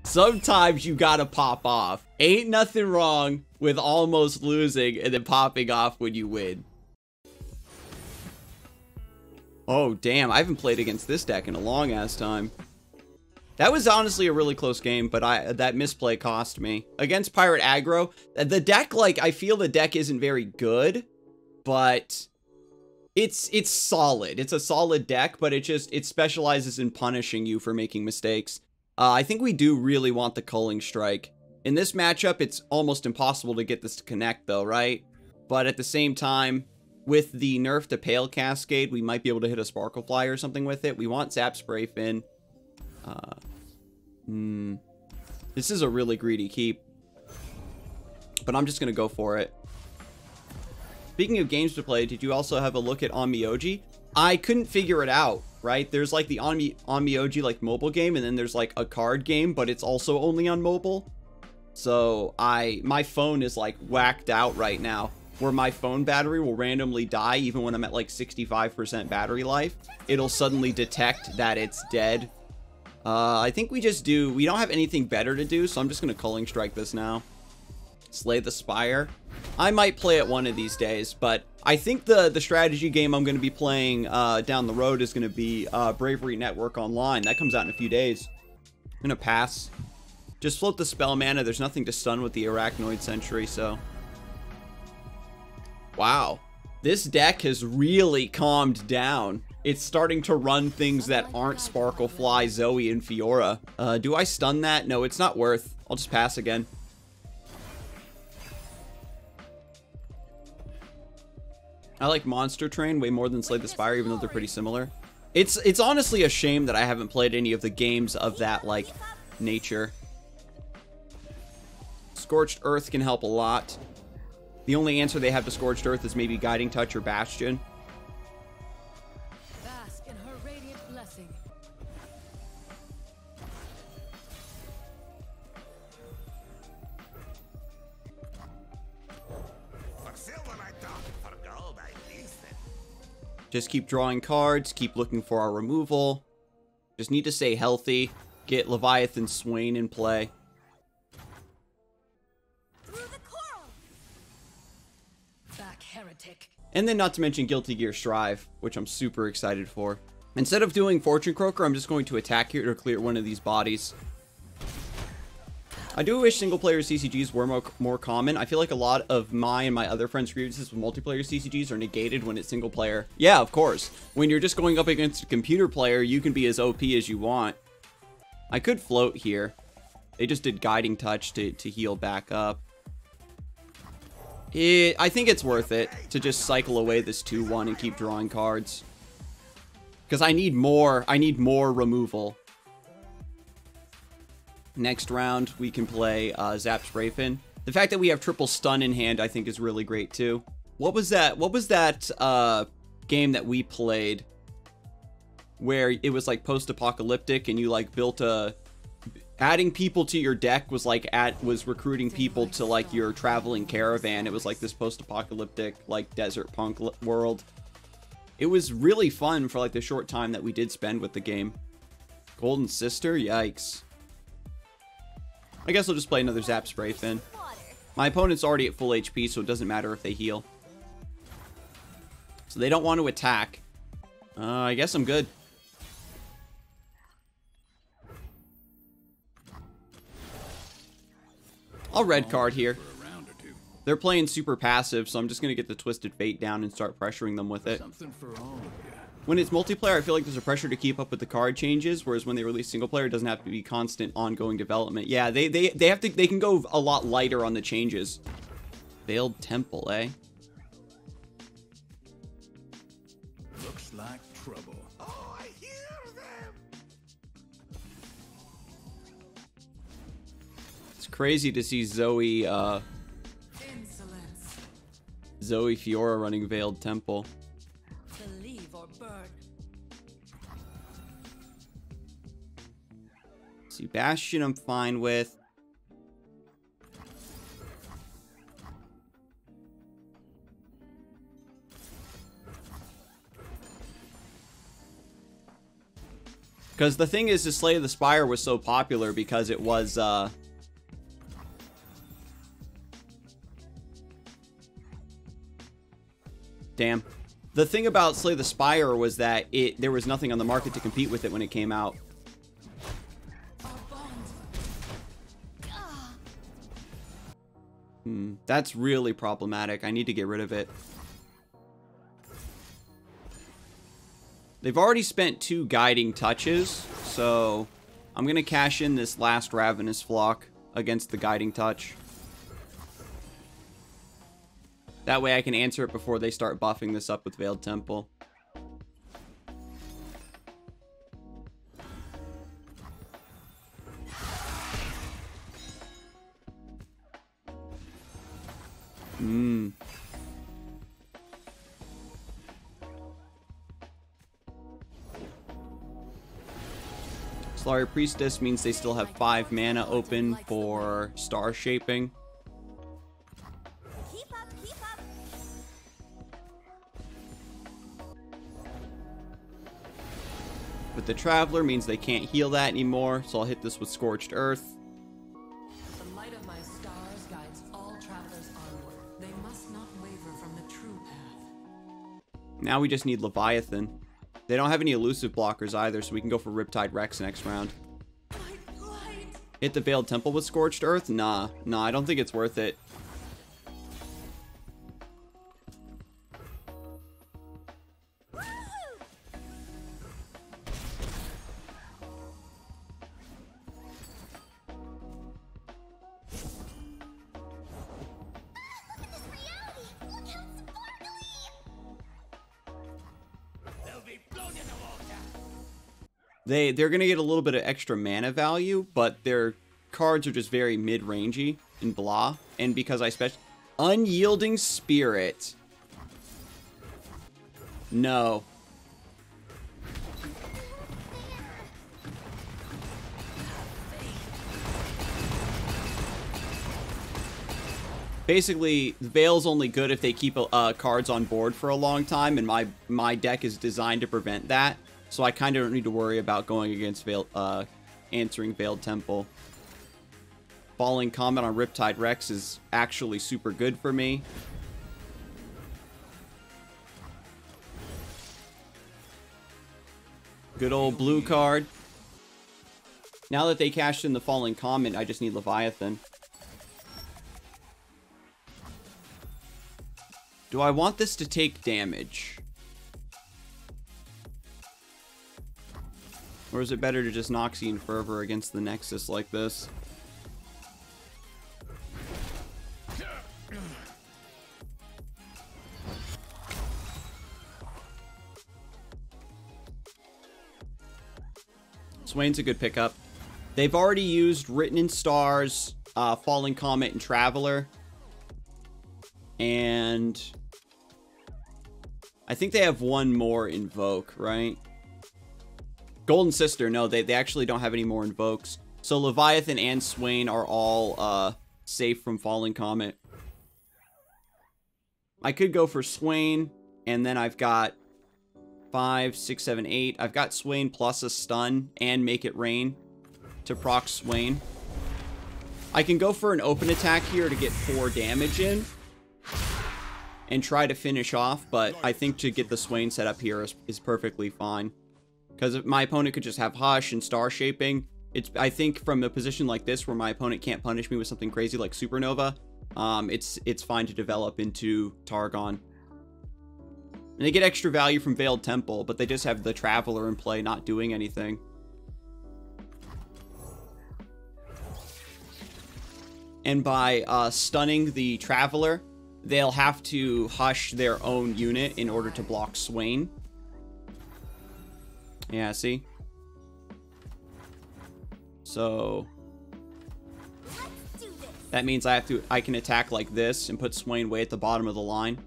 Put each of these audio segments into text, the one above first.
Sometimes you gotta pop off. Ain't nothing wrong with almost losing and then popping off when you win. Oh, damn. I haven't played against this deck in a long-ass time. That was honestly a really close game, but that misplay cost me. Against Pirate Aggro, the deck, like, I feel the deck isn't very good, but it's solid. It's a solid deck, but it specializes in punishing you for making mistakes. I think we do really want the Culling Strike. In this matchup, it's almost impossible to get this to connect, though, right? But at the same time, with the nerf to Pale Cascade, we might be able to hit a Sparkle Fly or something with it. We want Zap Spray Fin. This is a really greedy keep. But I'm just going to go for it. Speaking of games to play, did you also have a look at Onmyoji? I couldn't figure it out, right? There's like the Onmyoji like mobile game, and then there's like a card game, but it's also only on mobile. So my phone is like whacked out right now, where my phone battery will randomly die even when I'm at like 65% battery life. It'll suddenly detect that it's dead. I think we don't have anything better to do, so I'm just gonna Culling Strike this now. Slay the Spire. I might play it one of these days, but I think the strategy game I'm going to be playing down the road is going to be Bravery Network Online. That comes out in a few days. I'm going to pass. Just float the spell mana. There's nothing to stun with the Arachnoid Sentry, so... Wow. This deck has really calmed down. It's starting to run things that aren't Sparkle Fly, Zoe, and Fiora. Do I stun that? No, it's not worth. I'll just pass again. I like Monster Train way more than Slay the Spire, even though they're pretty similar. It's honestly a shame that I haven't played any of the games of that, like, nature. Scorched Earth can help a lot. The only answer they have to Scorched Earth is maybe Guiding Touch or Bastion. Bask in her radiant blessing. Just keep drawing cards, keep looking for our removal. Just need to stay healthy. Get Leviathan Swain in play. Through the coral. Back, heretic. And then not to mention Guilty Gear Strive, which I'm super excited for. Instead of doing Fortune Croaker, I'm just going to attack here to clear one of these bodies. I do wish single-player CCGs were more common. I feel like a lot of my and my other friends' grievances with multiplayer CCGs are negated when it's single-player. Yeah, of course. When you're just going up against a computer player, you can be as OP as you want. I could float here. They just did Guiding Touch to heal back up. I think it's worth it to just cycle away this 2-1 and keep drawing cards. Because I need more removal. Next round, we can play Zap Spray Fin. The fact that we have triple stun in hand, I think, is really great, too. What was that game that we played where it was, like, post-apocalyptic and you, like, built a... Adding people to your deck was, like, was recruiting people to, like, your traveling caravan. It was, like, this post-apocalyptic, like, desert punk world. It was really fun for, like, the short time that we did spend with the game. Golden Sister? Yikes. I guess I'll just play another Zap Spray Fin. My opponent's already at full HP, so it doesn't matter if they heal. So they don't want to attack. I guess I'm good. I'll red card here. They're playing super passive, so I'm just going to get the Twisted Fate down and start pressuring them with it. When it's multiplayer, I feel like there's a pressure to keep up with the card changes, whereas when they release single player, it doesn't have to be constant ongoing development. Yeah, they can go a lot lighter on the changes. Veiled Temple, eh? Looks like trouble. Oh, I hear them. It's crazy to see Zoe Fiora running Veiled Temple. Believe or burn. See, Bastion I'm fine with. Because the thing is, Slay the Spire was so popular because it was, damn. The thing about Slay the Spire was that there was nothing on the market to compete with it when it came out. That's really problematic. I need to get rid of it. They've already spent 2 guiding touches, so I'm going to cash in this last Ravenous Flock against the guiding touch. That way I can answer it before they start buffing this up with Veiled Temple. Solari Priestess means they still have 5 mana open for Star Shaping. Keep up, keep up. But the Traveler means they can't heal that anymore, so I'll hit this with Scorched Earth. The light of my stars guides all travelers onward. They must not waver from the true path. Now we just need Leviathan. They don't have any elusive blockers either, so we can go for Riptide Rex next round. Hit the Veiled Temple with Scorched Earth? Nah, I don't think it's worth it. They're going to get a little bit of extra mana value, but their cards are just very mid-rangey and blah. And because I Unyielding Spirit. No. Basically, Veil's only good if they keep cards on board for a long time, and my deck is designed to prevent that. So I kind of don't need to worry about going against answering Veiled Temple. Falling Comet on Riptide Rex is actually super good for me. Good old blue card. Now that they cashed in the Falling Comet, I just need Leviathan. Do I want this to take damage? Or is it better to just Noxian Fervor against the Nexus like this? Swain's a good pickup. They've already used Written in Stars, Falling Comet, and Traveler. And I think they have one more Invoke, right? Golden Sister, no, they actually don't have any more Invokes. So Leviathan and Swain are all safe from Falling Comet. I could go for Swain, and then I've got 5, 6, 7, 8. I've got Swain plus a stun and Make It Rain to proc Swain. I can go for an open attack here to get 4 damage in and try to finish off, but I think to get the Swain set up here is perfectly fine. Because my opponent could just have Hush and Star Shaping. I think from a position like this where my opponent can't punish me with something crazy like Supernova, it's fine to develop into Targon. And they get extra value from Veiled Temple, but they just have the Traveler in play not doing anything. And by stunning the Traveler, they'll have to Hush their own unit in order to block Swain. Yeah, see? So that means I can attack like this and put Swain way at the bottom of the line.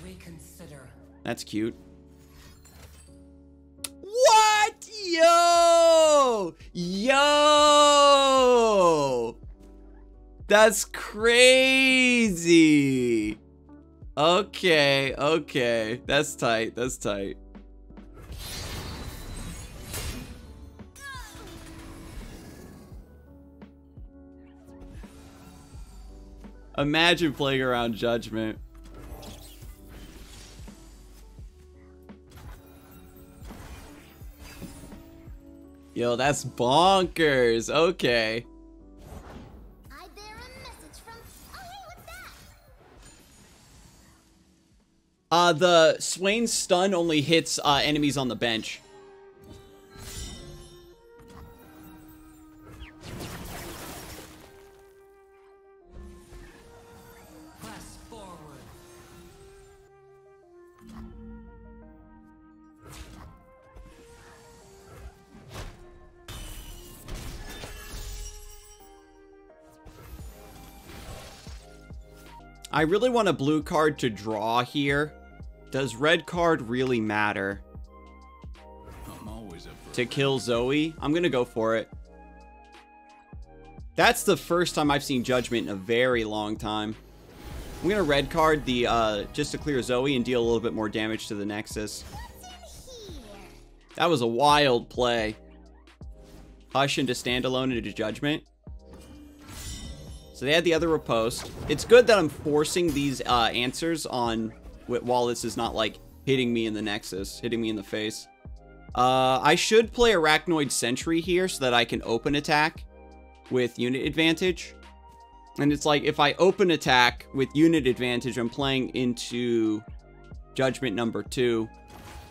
Reconsider. That's cute. What? Yo! Yo! That's crazy. Okay, okay. That's tight. That's tight. Imagine playing around Judgment. Yo, that's bonkers. Okay. I bear a message from. Oh, hey, what's that? The Swain stun only hits enemies on the bench. Press forward. I really want a blue card to draw here. Does red card really matter? I'm always up for To kill Zoe? I'm gonna go for it. That's the first time I've seen Judgment in a very long time. I'm gonna red card the just to clear Zoe and deal a little bit more damage to the Nexus. What's in here? That was a wild play. Hush into standalone into Judgment. So they had the other riposte. It's good that I'm forcing these answers on while this is not like hitting me in the Nexus, hitting me in the face. I should play Arachnoid Sentry here so that I can open attack with unit advantage. And it's like if I open attack with unit advantage, I'm playing into Judgment number 2.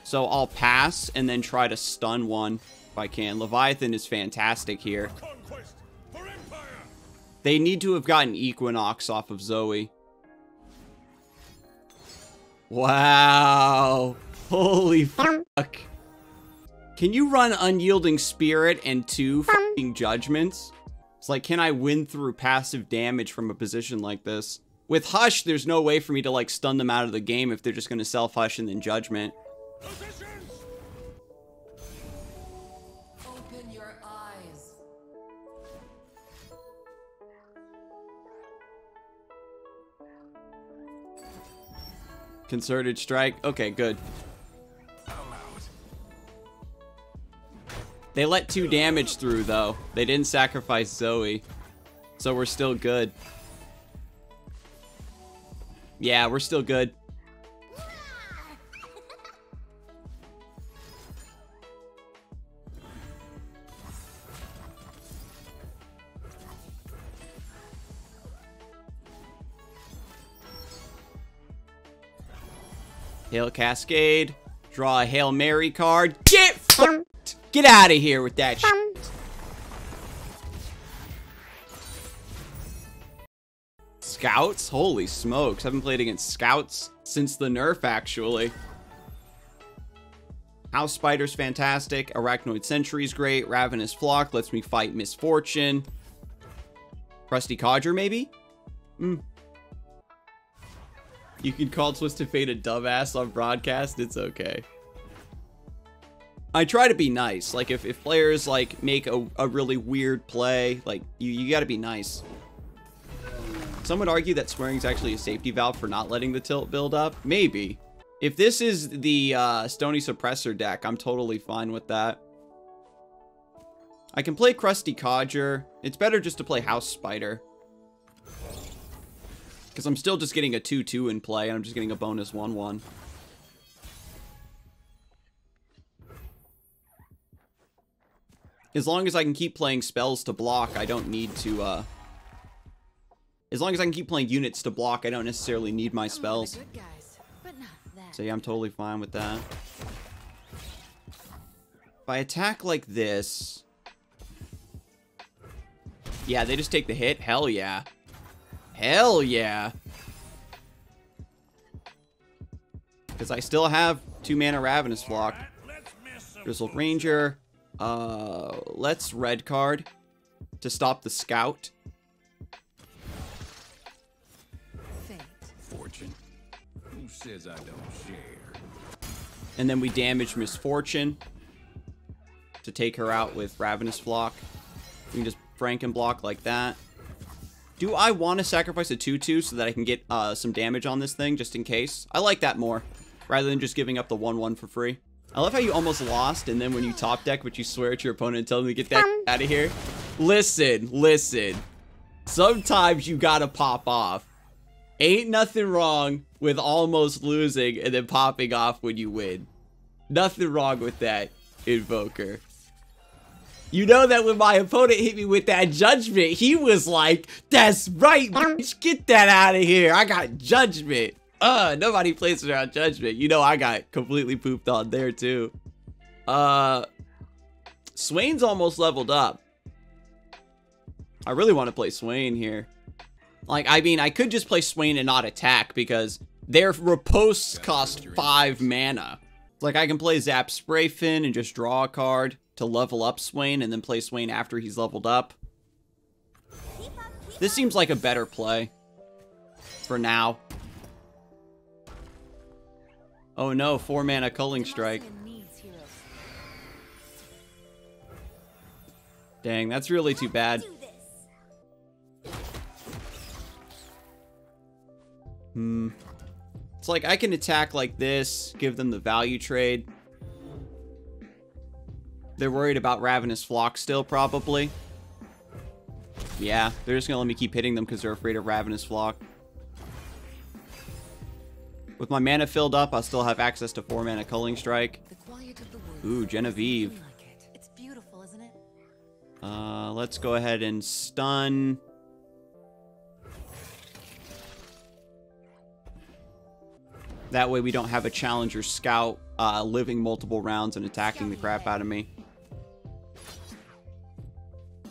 So I'll pass and then try to stun one if I can. Leviathan is fantastic here. conquest for empire. They need to have gotten Equinox off of Zoe. Wow. Holy fuck. Can you run Unyielding Spirit and 2 fucking Judgments? It's like, can I win through passive damage from a position like this? With Hush, there's no way for me to, like, stun them out of the game if they're just gonna self-Hush and then Judgment. Positions. Open your eyes. Concerted Strike. Okay, good. I'm out. They let 2 damage through, though. They didn't sacrifice Zoe. So we're still good. Yeah, we're still good. Hail Cascade. Draw a Hail Mary card. Get fucked! Get out of here with that shit. Scouts? Holy smokes. Haven't played against Scouts since the nerf, actually. House Spider's fantastic. Arachnoid Sentry's great. Ravenous Flock lets me fight Misfortune. Crusty Codger, maybe? You can call Twisted Fate a dumbass on broadcast. It's okay. I try to be nice. Like, if players, like, make a really weird play, like, you gotta be nice. Some would argue that swearing is actually a safety valve for not letting the tilt build up. Maybe. If this is the Stony Suppressor deck, I'm totally fine with that. I can play Crusty Codger. It's better just to play House Spider. Because I'm still just getting a 2-2 in play, and I'm just getting a bonus 1-1. As long as I can keep playing spells to block, I don't need to, as long as I can keep playing units to block, I don't necessarily need my spells. Good guys, but not that. So yeah, I'm totally fine with that. If I attack like this... Yeah, they just take the hit? Hell yeah. Hell yeah. Because I still have 2 mana Ravenous Flock. Grizzled Ranger. Let's red card to stop the Scout. Fate. Fortune. Who says I don't share? And then we damage Misfortune to take her out with Ravenous Flock. We can just Franken block like that. Do I want to sacrifice a 2/2 so that I can get some damage on this thing, just in case? I like that more, rather than just giving up the 1/1 for free. I love how you almost lost, and then when you top deck, but you swear at your opponent and tell them to get that out of here. Listen. Sometimes you gotta pop off. Ain't nothing wrong with almost losing and then popping off when you win. Nothing wrong with that, Invoker. You know that when my opponent hit me with that judgment, he was like, that's right, bitch, get that out of here. I got judgment. Nobody plays around judgment. You know I got completely pooped on there too. Swain's almost leveled up. I really want to play Swain here. Like, I mean, I could just play Swain and not attack because their riposts cost 5 mana. Like, I can play Zap Spray Fin and just draw a card to level up Swain and then play Swain after he's leveled up. This seems like a better play for now. Oh no, 4 mana Culling Strike. Dang, that's really too bad. It's like I can attack like this, give them the value trade. They're worried about Ravenous Flock still, probably. Yeah, they're just gonna let me keep hitting them because they're afraid of Ravenous Flock. With my mana filled up, I'll still have access to 4 mana Culling Strike. Ooh, Genevieve. It's beautiful, isn't it? Let's go ahead and stun. That way we don't have a Challenger Scout living multiple rounds and attacking the crap out of me.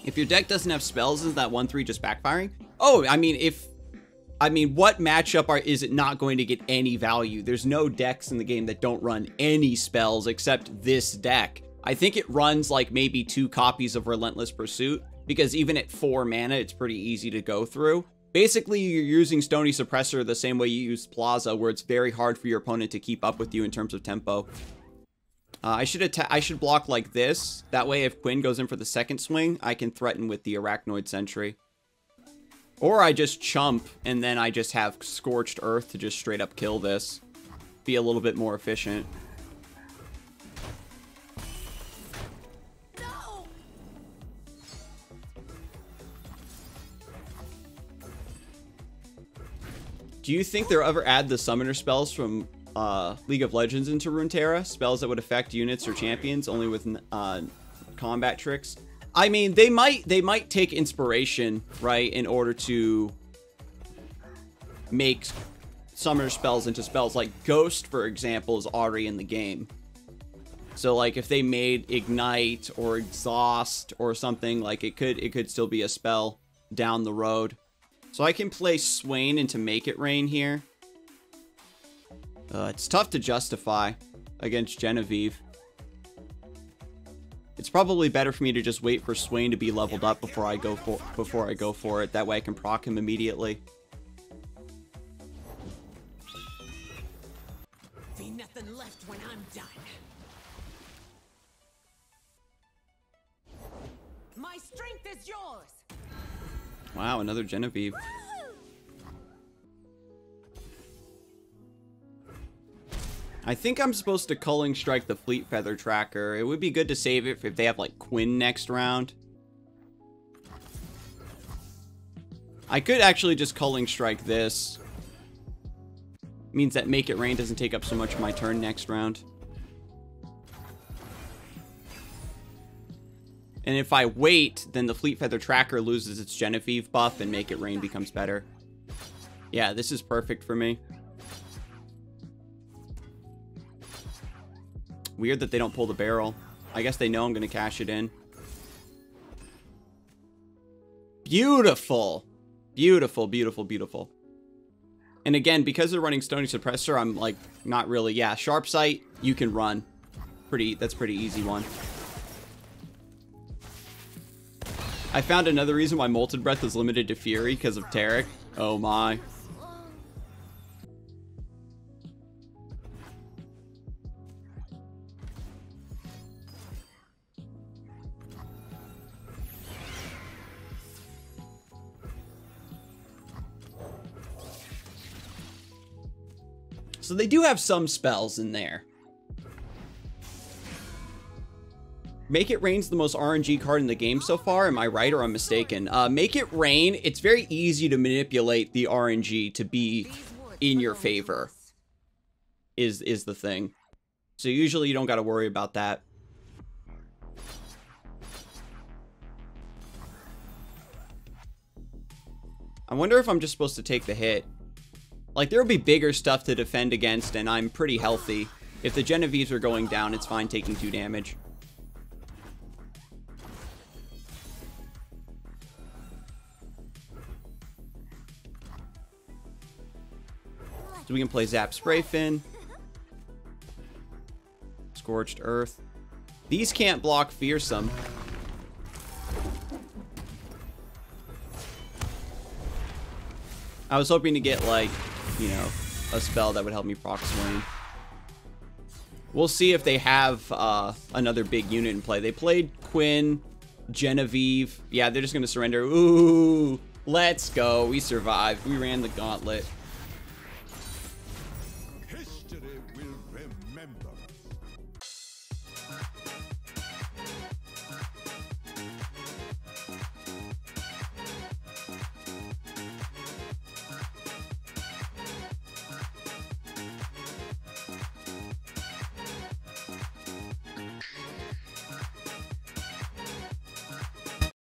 If your deck doesn't have spells, is that 1/3 just backfiring? Oh, I mean, what matchup is it not going to get any value? There's no decks in the game that don't run any spells except this deck. I think it runs like maybe 2 copies of Relentless Pursuit, because even at 4 mana, it's pretty easy to go through. Basically, you're using Stony Suppressor the same way you use Plaza, where it's very hard for your opponent to keep up with you in terms of tempo. I should block like this. That way, if Quinn goes in for the second swing, I can threaten with the Arachnoid Sentry. Or I just chump, and then I just have Scorched Earth to just straight up kill this. Be a little bit more efficient. No! Do you think they'll ever add the summoner spells from League of Legends into Runeterra? Spells that would affect units or champions only with combat tricks? I mean, they might take inspiration, right, in order to make summoner spells into spells. Like Ghost, for example, is already in the game. So like if they made Ignite or Exhaust or something, like it could still be a spell down the road. So I can play Swain into Make It Rain here. It's tough to justify against Genevieve. It's probably better for me to just wait for Swain to be leveled up before I go for it. That way I can proc him immediately. Be nothing left when I'm done. My strength is yours. Wow, another Genevieve. I think I'm supposed to Culling Strike the Fleet Feather Tracker. It would be good to save it if they have, like, Quinn next round. I could actually just Culling Strike this. Means that Make It Rain doesn't take up so much of my turn next round. And if I wait, then the Fleet Feather Tracker loses its Genevieve buff and Make It Rain becomes better. Yeah, this is perfect for me. Weird that they don't pull the barrel. I guess they know I'm going to cash it in. Beautiful. Beautiful, beautiful, beautiful. And again, because they're running Stony Suppressor, I'm like, not really. Yeah, Sharp Sight, you can run. That's pretty easy one. I found another reason why Molten Breath is limited to Fury because of Taric. Oh my. So they do have some spells in there. Make It Rain's the most RNG card in the game so far. Am I right or I'm mistaken? Make It Rain, it's very easy to manipulate the RNG to be in your favor, is the thing. So usually you don't got to worry about that. I wonder if I'm just supposed to take the hit. Like, there will be bigger stuff to defend against, and I'm pretty healthy. If the Genevieves are going down, it's fine taking 2 damage. So we can play Zap Spray Fin. Scorched Earth. These can't block Fearsome. I was hoping to get, like, you know, a spell that would help me proc Swain. We'll see if they have another big unit in play. They played Quinn, Genevieve. Yeah, they're just going to surrender. Ooh, let's go. We survived. We ran the gauntlet.